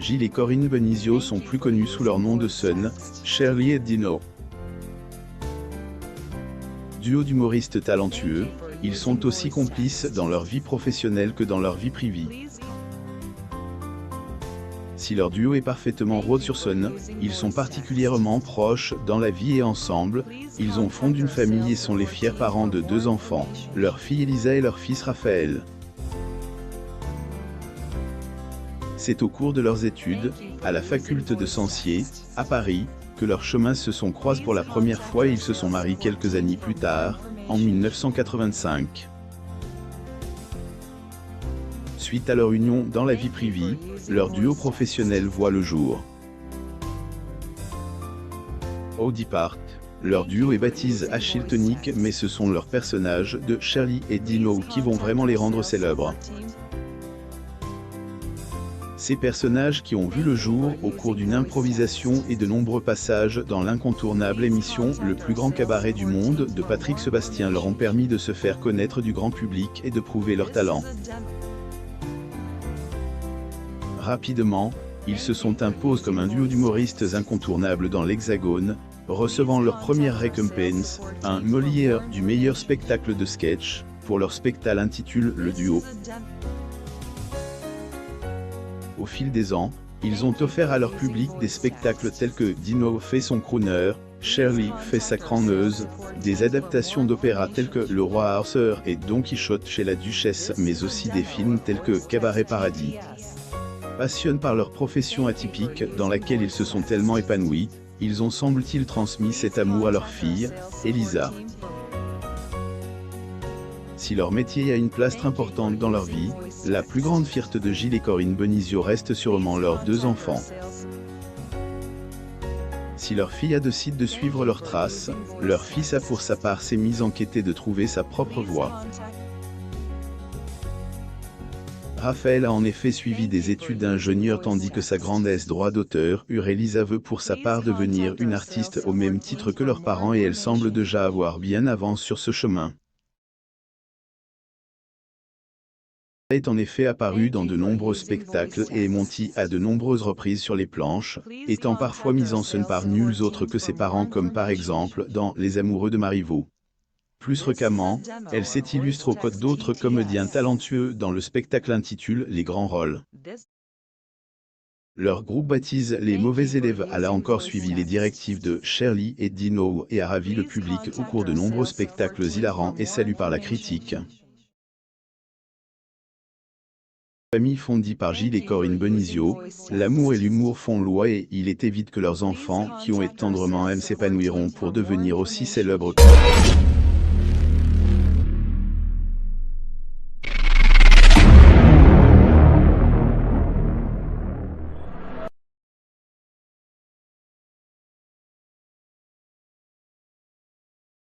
Gilles et Corinne Benizio sont plus connus sous leur nom de Sun, Shirley et Dino. Duo d'humoristes talentueux, ils sont aussi complices dans leur vie professionnelle que dans leur vie privée. Si leur duo est parfaitement rôde sur Sun, ils sont particulièrement proches dans la vie et ensemble, ils ont fondé une famille et sont les fiers parents de 2 enfants, leur fille Elisa et leur fils Raphaël. C'est au cours de leurs études, à la faculté de Censier, à Paris, que leurs chemins se sont croisés pour la première fois et ils se sont mariés quelques années plus tard, en 1985. Suite à leur union dans la vie privée, leur duo professionnel voit le jour. Au départ, leur duo est baptisé Achille Tonic, mais ce sont leurs personnages de Shirley et Dino qui vont vraiment les rendre célèbres. Ces personnages qui ont vu le jour au cours d'une improvisation et de nombreux passages dans l'incontournable émission Le plus grand cabaret du monde de Patrick Sébastien leur ont permis de se faire connaître du grand public et de prouver leur talent. Rapidement, ils se sont imposés comme un duo d'humoristes incontournables dans l'Hexagone, recevant leur première récompense, un Molière du meilleur spectacle de sketch, pour leur spectacle intitulé Le Duo. Au fil des ans, ils ont offert à leur public des spectacles tels que Dino fait son crooner, Shirley fait sa crâneuse, des adaptations d'opéras tels que Le Roi Arthur et Don Quichotte chez la Duchesse, mais aussi des films tels que Cabaret Paradis. Passionnés par leur profession atypique dans laquelle ils se sont tellement épanouis, ils ont semble-t-il transmis cet amour à leur fille, Elisa. Si leur métier a une place très importante dans leur vie, la plus grande fierté de Gilles et Corinne Benizio reste sûrement leurs 2 enfants. Si leur fille a décidé de suivre leurs traces, leur fils a pour sa part s'est mis en quête de trouver sa propre voie. Raphaël a en effet suivi des études d'ingénieur tandis que sa grandesse droit d'auteur, Elisa veut pour sa part devenir une artiste au même titre que leurs parents et elle semble déjà avoir bien avance sur ce chemin. Est en effet apparu dans de nombreux spectacles et est monté à de nombreuses reprises sur les planches, étant parfois mise en scène par nuls autres que ses parents comme par exemple dans Les Amoureux de Marivaux. Plus récemment, elle s'est illustrée aux côtés d'autres comédiens talentueux dans le spectacle intitulé Les Grands Rôles. Leur groupe baptisé Les Mauvais Élèves a là encore suivi les directives de Shirley et Dino et a ravi le public au cours de nombreux spectacles hilarants et salués par la critique. Famille fondée par Gilles et Corinne Benizio, l'amour et l'humour font loi et il est évident que leurs enfants, qui ont été tendrement aimés, s'épanouiront pour devenir aussi célèbres qu'eux.